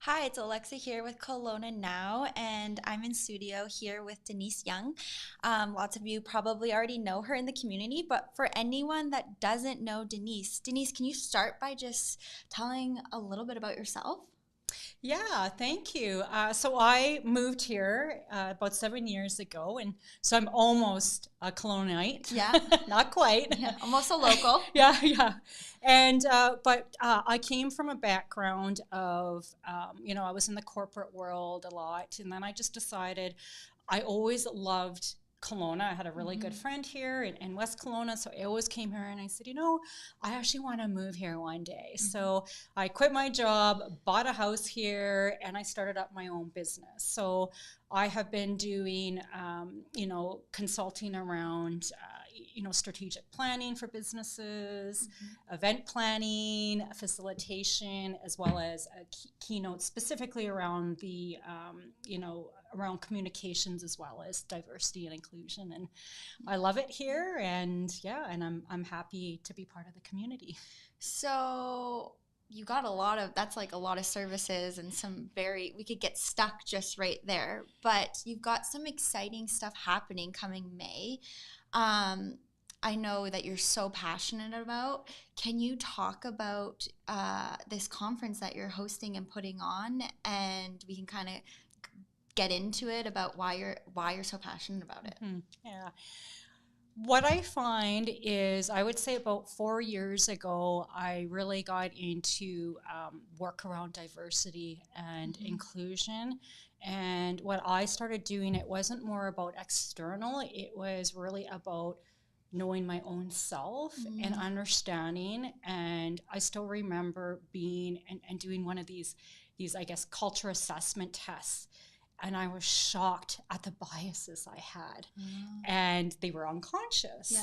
Hi, it's Alexa here with KelownaNow, and I'm in studio here with Denise Young. Lots of you probably already know her in the community, but for anyone that doesn't know Denise, can you start by just telling a little bit about yourself? Yeah, thank you. So I moved here about 7 years ago, and so I'm almost a Kelownaite, Yeah, not quite. yeah, almost a local. Yeah, yeah. And but I came from a background of, I was in the corporate world a lot, and then I just decided I always loved Kelowna. I had a really good Hmm. friend here in West Kelowna, so I always came here and I said, I actually want to move here one day. Hmm. So I quit my job, bought a house here, and I started up my own business. So I have been doing, consulting around, strategic planning for businesses, Hmm. event planning, facilitation, as well as a keynote specifically around around communications as well as diversity and inclusion. And I love it here, and yeah, and I'm happy to be part of the community. So you got a lot of that's like a lot of services and some very we could get stuck just right there. But you've got some exciting stuff happening coming May. Um, I know that you're so passionate about. Can you talk about this conference that you're hosting and putting on, and we can kind of get into it about why you're so passionate about it? Yeah. What I find is, I would say about 4 years ago, I really got into work around diversity and Hmm. inclusion. And what I started doing, it wasn't more about external, it was really about knowing my own self and Mm. understanding. And I still remember being and doing one of these, I guess, culture assessment tests. And I was shocked at the biases I had, Oh. and they were Yeah. unconscious.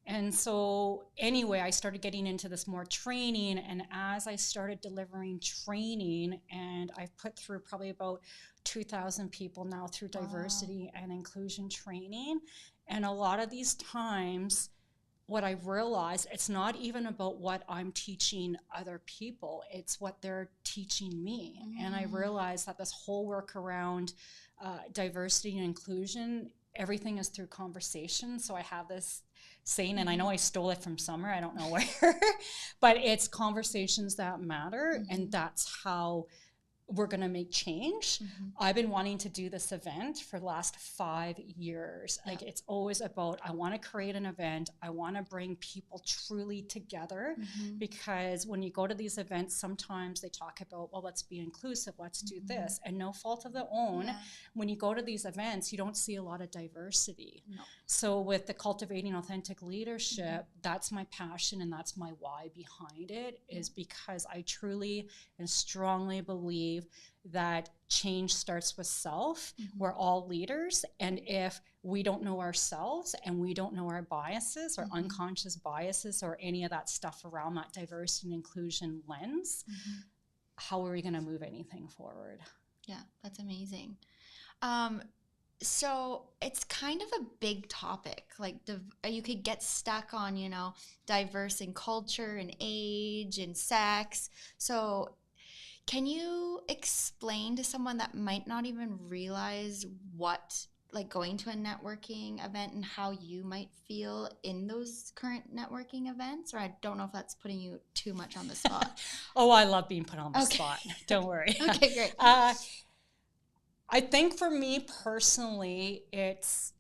And so, anyway, I started getting into this more training. And as I started delivering training, and I've put through probably about 2,000 people now through Wow. diversity and inclusion training. And a lot of these times, what I've realized, it's not even about what I'm teaching other people, it's what they're teaching me. And I Mm. realized that this whole work around diversity and inclusion, everything is through conversation. So I have this saying, and I know Hmm. I stole it from Summer, I don't know where, but it's conversations that matter. And Hmm. that's how we're going to make change. Hmm. I've been wanting to do this event for the last 5 years. Yeah. Like, it's always about, I want to create an event. I want to bring people truly together, Hmm. because when you go to these events, sometimes they talk about, well, let's be inclusive, let's do Hmm. this. And no fault of their own, Yeah. when you go to these events, you don't see a lot of diversity. No. So with the Cultivating Authentic Hmm. Leadership, that's my passion and that's my why behind it, Yeah. is because I truly and strongly believe that change starts with self. Hmm. We're all leaders. And if we don't know ourselves and we don't know our biases or Hmm. unconscious biases or any of that stuff around that diversity and inclusion lens, Hmm. how are we going to move anything forward? Yeah, that's amazing. Um, so it's kind of a big topic. Like you could get stuck on, diverse in culture and age and sex. So can you explain to someone that might not even realize what, like going to a networking event and how you might feel in those current networking events? Or I don't know if that's putting you too much on the spot. Oh, I love being put on the Okay. spot. Don't worry. Okay, great. uh, I think for me personally, it's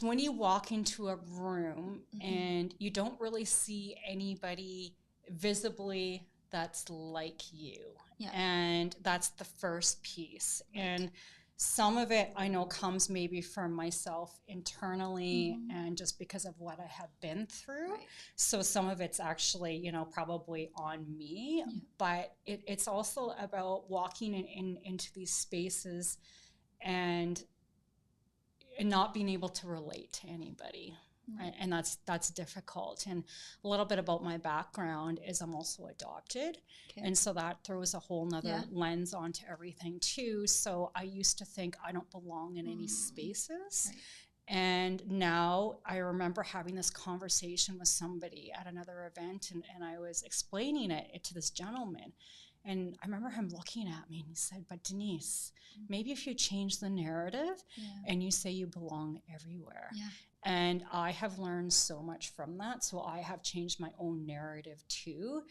when you walk into a room Hmm. and you don't really see anybody visibly that's like you. Yeah, And that's the first piece. right. And some of it I know comes maybe from myself internally Hmm. and just because of what I have been through. Right. So some of it's actually, probably on me, Yeah. but it's also about walking into these spaces and not being able to relate to anybody. Right. Right? And that's difficult. And a little bit about my background is I'm also adopted, Okay. and so that throws a whole nother Yeah. lens onto everything too. So I used to think I don't belong in any Mm. spaces, Right. and now I remember having this conversation with somebody at another event, and I was explaining it to this gentleman, And I remember him looking at me and he said, but Denise, maybe if you change the narrative and you say you belong everywhere. Yeah. And I have learned so much from that. So I have changed my own narrative too.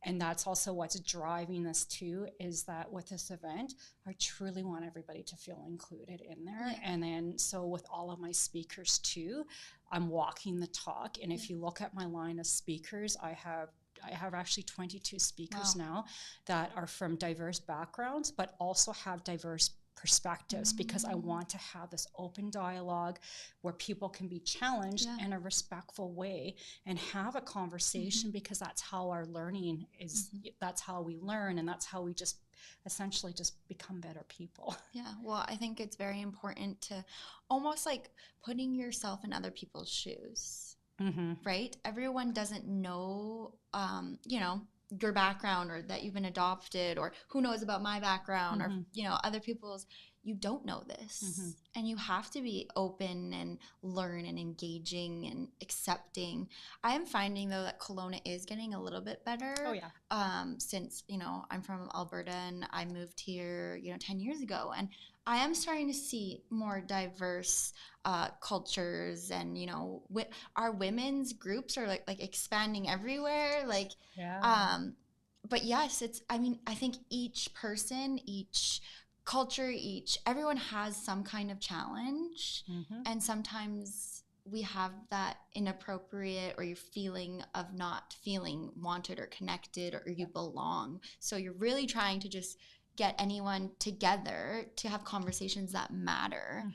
And that's also what's driving this too, is that with this event, I truly want everybody to feel included in there. Yeah. And then, so with all of my speakers too, I'm walking the talk. And if you look at my line of speakers, I have actually 22 speakers now that are from diverse backgrounds, but also have diverse perspectives, because I want to have this open dialogue where people can be challenged in a respectful way and have a conversation, because that's how our learning is, that's how we learn, and that's how we just essentially just become better people. Yeah, well, I think it's very important to almost like putting yourself in other people's shoes, right? Everyone doesn't know, you know, your background, or that you've been adopted, or who knows about my background, or, you know, other people's. You don't know this, and you have to be open and learn and engaging and accepting. I am finding though that Kelowna is getting a little bit better. Oh yeah. Since, you know, I'm from Alberta and I moved here, you know, 10 years ago, and I am starting to see more diverse cultures, and, you know, our women's groups are like expanding everywhere, like but yes, it's, I mean, I think each person, each culture, everyone has some kind of challenge, and sometimes we have that inappropriate, or you're feeling of not feeling wanted or connected, or you belong, so you're really trying to just get anyone together to have conversations that matter.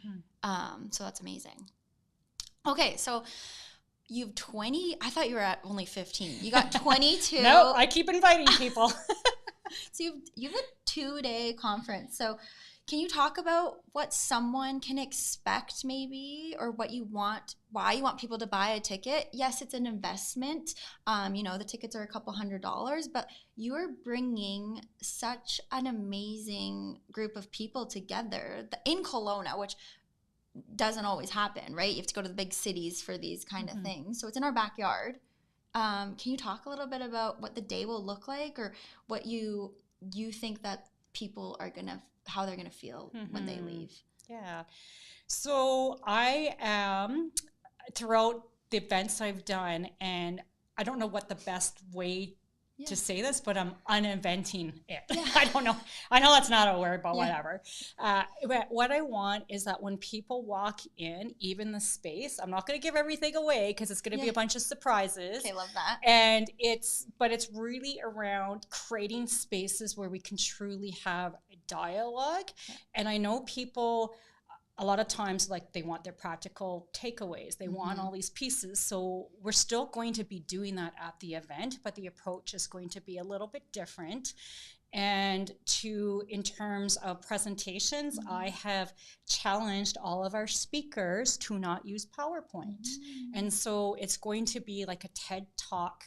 So that's amazing. Okay, so you've 20, I thought you were at only 15. You got 22. No, I keep inviting people. So you've a 2-day conference. So can you talk about what someone can expect maybe, or what you want, why you want people to buy a ticket? Yes, it's an investment. You know, the tickets are a couple $100s, but you're bringing such an amazing group of people together in Kelowna, which doesn't always happen, right? You have to go to the big cities for these kind of things. So it's in our backyard. Can you talk a little bit about what the day will look like, or what you think that people are how they're gonna feel when they leave? Yeah. So I am, throughout the events I've done, and I don't know what the best way to say this, but I'm uninventing it. I don't know. I know that's not a word, but whatever. But what I want is that when people walk in, even the space, I'm not going to give everything away because it's going to be a bunch of surprises. Okay, love that. And it's really around creating spaces where we can truly have a dialogue. And I know people, a lot of times, like, they want their practical takeaways. They want all these pieces. So we're still going to be doing that at the event, but the approach is going to be a little bit different. And in terms of presentations, I have challenged all of our speakers to not use PowerPoint. And so it's going to be like a TED Talk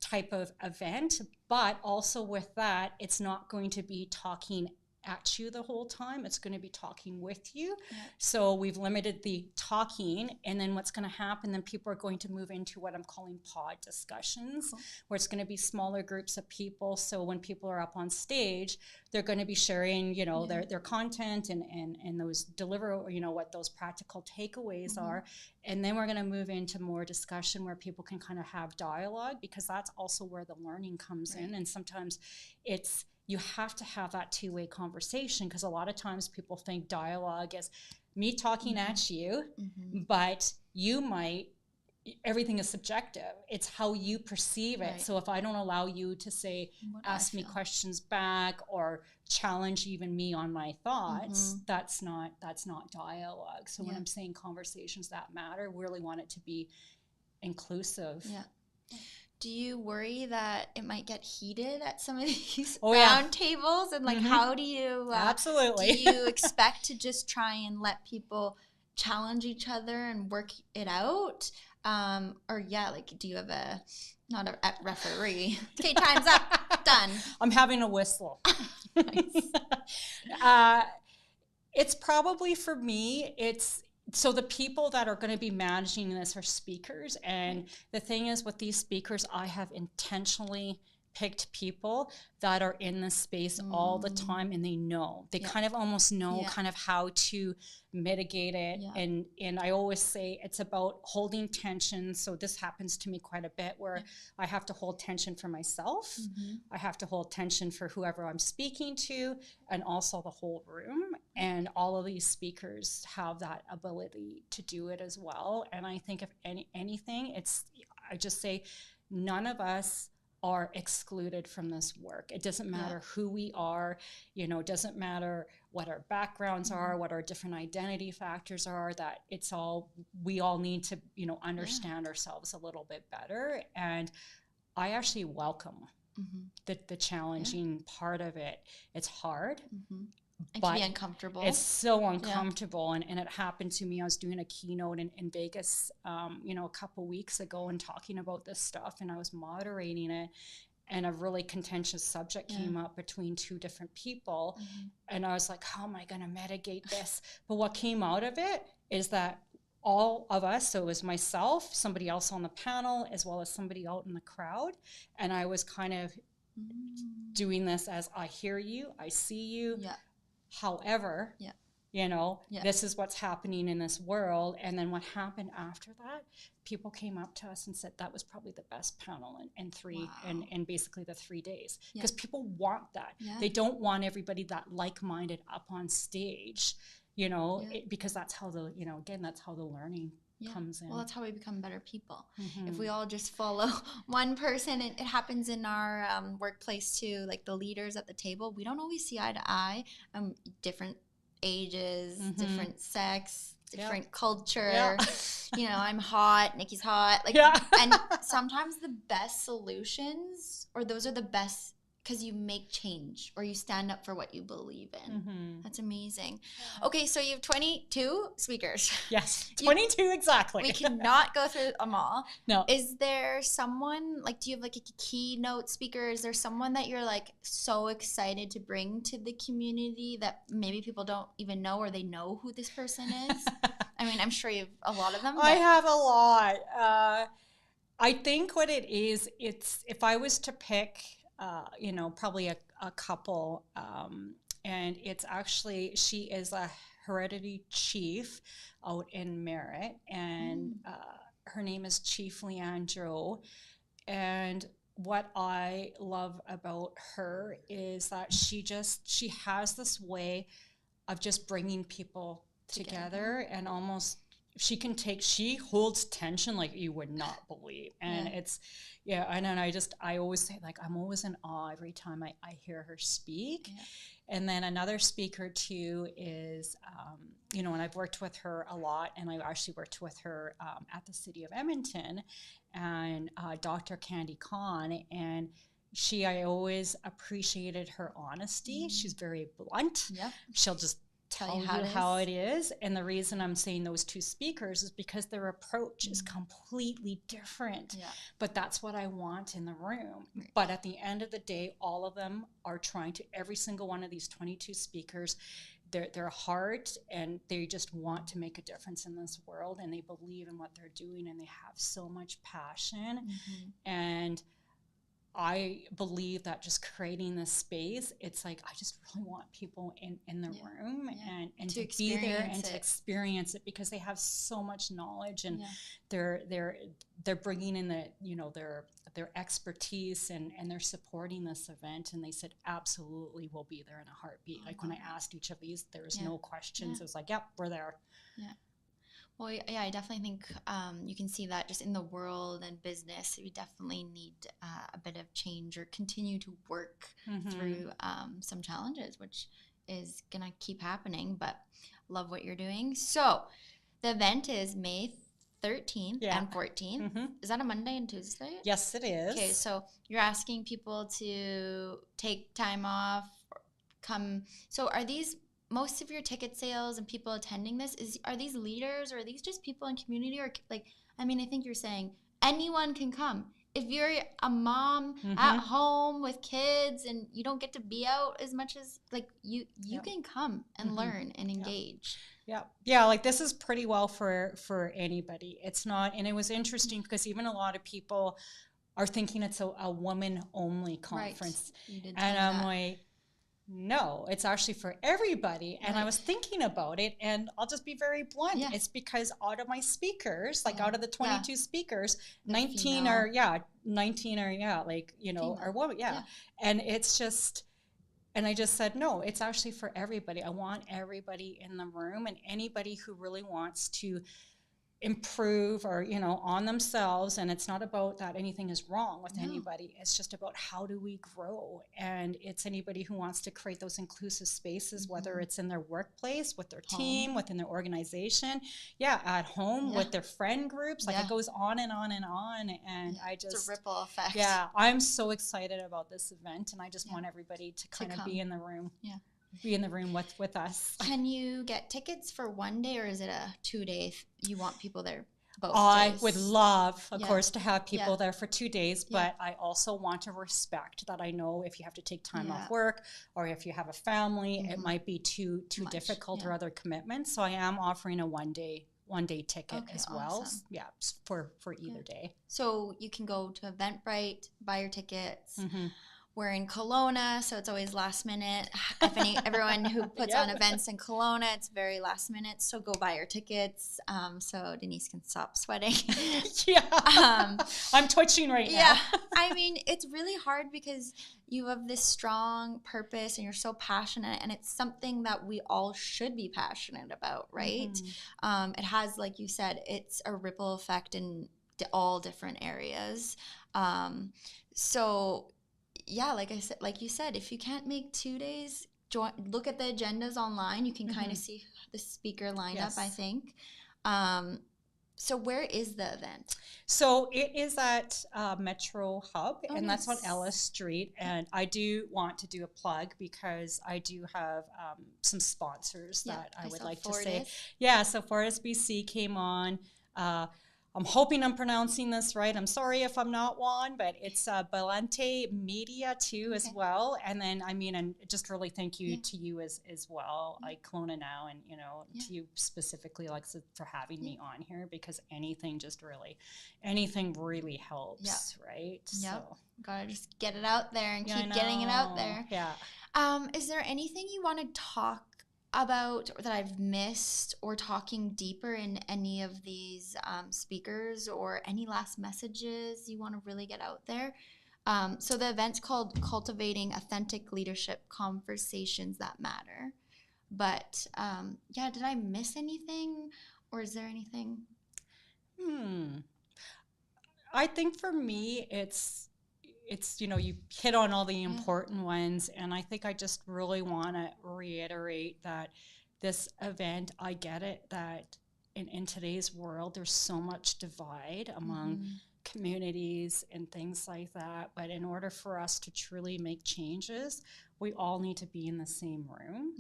type of event, but also with that, it's not going to be talking at you the whole time. It's going to be talking with you. So we've limited the talking, and then what's going to happen, then people are going to move into what I'm calling pod discussions, where it's going to be smaller groups of people. So when people are up on stage, they're going to be sharing, you know, their content and those deliver, you know, what those practical takeaways are. And then we're going to move into more discussion where people can kind of have dialogue, because that's also where the learning comes in. And sometimes you have to have that two-way conversation, because a lot of times people think dialogue is me talking at you, but everything is subjective. It's how you perceive it. So if I don't allow you to ask me questions back, or challenge even me on my thoughts, that's not dialogue. So when I'm saying conversations that matter, we really want it to be inclusive. Do you worry that it might get heated at some of these round tables? And like, how do you absolutely do you expect to just try and let people challenge each other and work it out? Or like, do you have not a referee? Okay, time's up. Done. I'm having a whistle. It's probably, for me, so the people that are going to be managing this are speakers. And the thing is, with these speakers, I have intentionally picked people that are in this space all the time, and they kind of almost know kind of how to mitigate it. And I always say it's about holding tension. So this happens to me quite a bit, where I have to hold tension for myself. I have to hold tension for whoever I'm speaking to, and also the whole room. And all of these speakers have that ability to do it as well. And I think if anything, I just say none of us are excluded from this work. It doesn't matter who we are, it doesn't matter what our backgrounds are, what our different identity factors are, that we all need to, understand ourselves a little bit better. And I actually welcome the challenging part of it. It's hard. It can be uncomfortable. It's so uncomfortable. And it happened to me. I was doing a keynote in Vegas, a couple weeks ago, and talking about this stuff, and I was moderating it, and a really contentious subject came up between two different people. And I was like, how am I going to mitigate this? But what came out of it is that all of us, so it was myself, somebody else on the panel, as well as somebody out in the crowd, and I was kind of doing this as, I hear you, I see you. However, this is what's happening in this world. And then what happened after that, people came up to us and said that was probably the best panel in basically the 3 days. Because people want that. They don't want everybody that like-minded up on stage, because that's how that's how the learning comes in. Well, that's how we become better people. If we all just follow one person, and it happens in our workplace too, like the leaders at the table, we don't always see eye to eye. Different ages, different sex, different culture. I'm hot, Nikki's hot. And sometimes the best solutions, or those are the best, because you make change, or you stand up for what you believe in. That's amazing. Okay, so you have 22 speakers. Yes, 22 exactly. We cannot go through them all. No. Is there someone, do you have a keynote speaker? Is there someone that you're so excited to bring to the community that maybe people don't even know, or they know who this person is? I mean, I'm sure you have a lot of them. I have a lot. I think what it is, if I was to pick probably a couple, and it's actually, she is a heredity chief out in Merritt, and her name is Chief Leanne Joe. And what I love about her is that she has this way of just bringing people together, and almost she holds tension like you would not believe. And and then I always say, I'm always in awe every time I hear her speak. And then another speaker too is, and I've worked with her a lot, and I actually worked with her at the City of Edmonton, and Dr. Candy Khan, and I always appreciated her honesty. She's very blunt. She'll just tell you how it is. And the reason I'm saying those two speakers is because their approach is completely different. But that's what I want in the room. But at the end of the day, all of them are trying to, every single one of these 22 speakers, their heart, and they just want to make a difference in this world, and they believe in what they're doing, and they have so much passion. And I believe that just creating this space, it's I just really want people in the room and to be there and to experience it, because they have so much knowledge, and they're bringing in their expertise, and they're supporting this event. And they said, absolutely, we'll be there in a heartbeat. When I asked each of these, there was no questions. It was yep, we're there. Well, I definitely think you can see that just in the world and business. We definitely need a bit of change, or continue to work through some challenges, which is going to keep happening. But love what you're doing. So the event is May 13th and 14th. Is that a Monday and Tuesday? Yes, it is. Okay, so you're asking people to take time off, come. So are these most of your ticket sales and people attending this, are these leaders, or are these just people in community? Or I think you're saying anyone can come. If you're a mom at home with kids and you don't get to be out as much as you can come and learn and engage. This is pretty well for anybody. It's not, and it was interesting because even a lot of people are thinking it's a woman only conference. You did And say I'm that. like, no, it's actually for everybody. And I was thinking about it, and I'll just be very blunt. Yeah. It's because out of my speakers, like out of the 22 speakers, They're 19 female. are, 19 are, like, you know, Female. are women. Yeah. And it's just, and I just said, no, it's actually for everybody. I want everybody in the room, and anybody who really wants to improve or, you know, on themselves. And it's not about that anything is wrong with anybody. It's just about how do we grow. And it's anybody who wants to create those inclusive spaces, whether it's in their workplace, with their team, within their organization, at home, with their friend groups. Like it goes on and on and on. And I just, it's a ripple effect. I'm so excited about this event, and I just want everybody to kind of be in the room. Be in the room with us. Can you get tickets for one day, or is it a 2-day? You want people there both I days? would love, of course, to have people there for 2 days, but I also want to respect that. I know if you have to take time off work, or if you have a family, it might be too difficult or other commitments. So I am offering a one day ticket as well. Yeah, for either day. So you can go to Eventbrite, buy your tickets. We're in Kelowna, so it's always last minute. Everyone who puts on events in Kelowna, it's very last minute. So go buy your tickets, so Denise can stop sweating. I'm twitching right now. Yeah, I mean, it's really hard because you have this strong purpose and you're so passionate, and it's something that we all should be passionate about, right? It has, like you said, it's a ripple effect in all different areas. So yeah, like you said, if you can't make 2 days, look at the agendas online. You can kind of see the speaker lineup, I think. So where is the event? So it is at Metro Hub, and that's on Ellis Street. And I do want to do a plug because I do have some sponsors that I would like to say. Yeah, so Fortis BC came on. I'm hoping I'm pronouncing this right. I'm sorry if I'm not, Juan, but it's Balente Media too as well. And then, I mean, and just really thank you to you as well, like KelownaNow, and, you know, to you specifically, like, for having me on here, because anything really helps, right? So gotta just get it out there and keep getting it out there. Is there anything you want to talk about that I've missed, or talking deeper in any of these speakers, or any last messages you want to really get out there? So the event's called Cultivating Authentic Leadership Conversations That Matter. But did I miss anything, or is there anything? I think for me, it's, you know, you hit on all the important ones, and I think I just really want to reiterate that this event, I get it that in today's world there's so much divide among communities and things like that, but in order for us to truly make changes, we all need to be in the same room.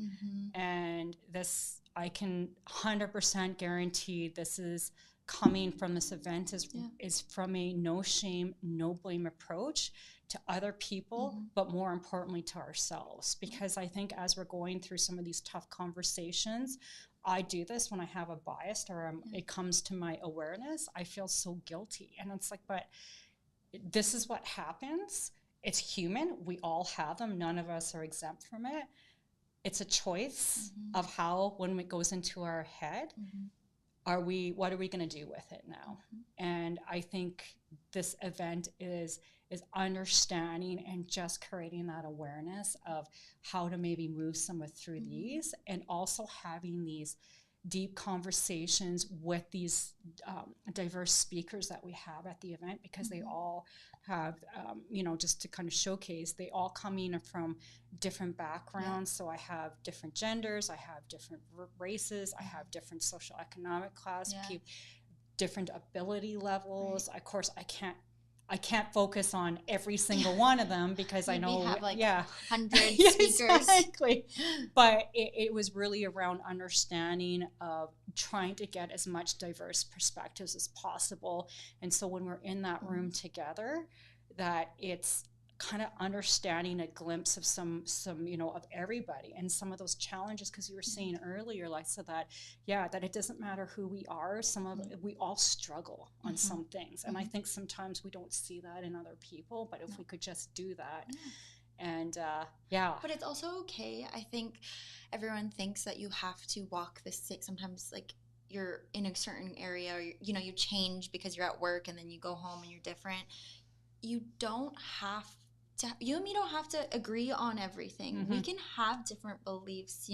And this, I can 100% guarantee, this is coming from this event is from a no shame, no blame approach to other people, but more importantly to ourselves. Because I think as we're going through some of these tough conversations, I do this when I have a bias, or it comes to my awareness, I feel so guilty. And it's like, but this is what happens. It's human. We all have them. None of us are exempt from it. It's a choice of how, when it goes into our head, what are we going to do with it now? And I think this event is understanding and just creating that awareness of how to maybe move someone through these, and also having these deep conversations with these diverse speakers that we have at the event, because they all have, you know, just to kind of showcase, they all come in from different backgrounds. So I have different genders, I have different races, I have different social economic class, different ability levels. Of course, I can't focus on every single one of them, because I know we have like 100 speakers. Exactly. But it was really around understanding of trying to get as much diverse perspectives as possible. And so when we're in that room together, that it's kind of understanding a glimpse of some of everybody and some of those challenges, because you were saying earlier, Lisa, that that it doesn't matter who we are, we all struggle on some things, and I think sometimes we don't see that in other people, but if we could just do that. And but it's also okay. I think everyone thinks that you have to walk the same. Sometimes, like, you're in a certain area, or you change because you're at work, and then you go home and you're different. You don't have to. You and me don't have to agree on everything. We can have different beliefs,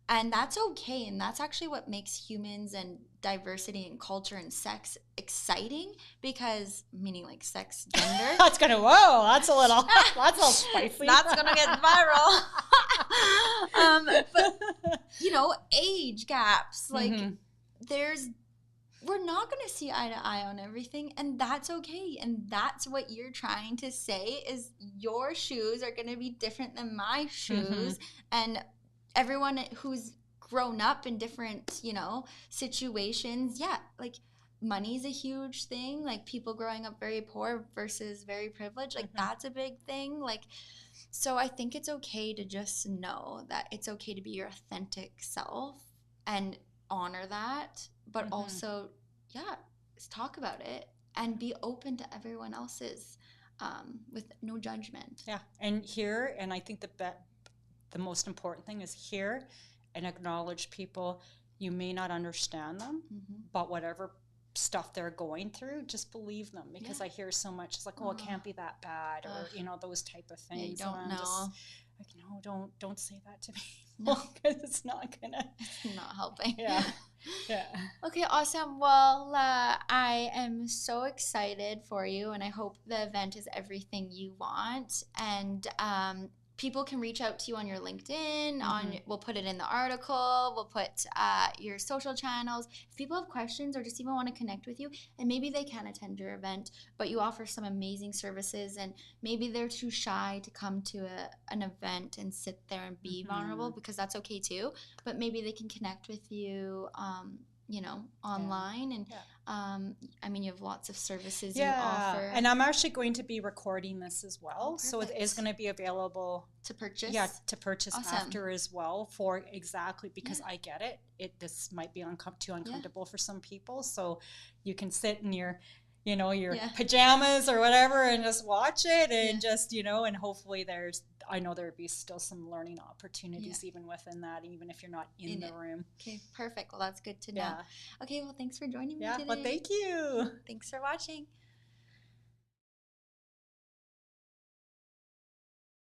and that's okay. And that's actually what makes humans and diversity and culture and sex exciting, because, meaning like sex, gender. That's that's a little spicy. That's gonna get viral. But age gaps, like we're not going to see eye to eye on everything, and that's okay. And that's what you're trying to say, is your shoes are going to be different than my shoes. And everyone who's grown up in different, situations, like, money's a huge thing. Like, people growing up very poor versus very privileged, like, that's a big thing. Like, so I think it's okay to just know that it's okay to be your authentic self and honor that, but also, talk about it and be open to everyone else's, with no judgment. Yeah, and I think the most important thing is hear and acknowledge people. You may not understand them, but whatever stuff they're going through, just believe them, because I hear so much, it's like, it can't be that bad, or those type of things. You don't know. Just, like, no, don't say that to me. No, because it's not helping. Yeah. Okay, awesome. Well, I am so excited for you, and I hope the event is everything you want. And people can reach out to you on your LinkedIn. We'll put it in the article. We'll put your social channels. If people have questions or just even want to connect with you, and maybe they can attend your event, but you offer some amazing services, and maybe they're too shy to come to an event and sit there and be vulnerable, because that's okay too. But maybe they can connect with you, online. And I mean, you have lots of services you offer. And I'm actually going to be recording this as well. So it is going to be available to purchase. To purchase after as well, because I get it. This might be too uncomfortable for some people. So you can sit in your pajamas or whatever and just watch it, and just, and hopefully I know there would be still some learning opportunities even within that, even if you're not in the room. Okay, perfect. Well, that's good to know. Okay, well, thanks for joining me today. Well, thank you. Thanks for watching.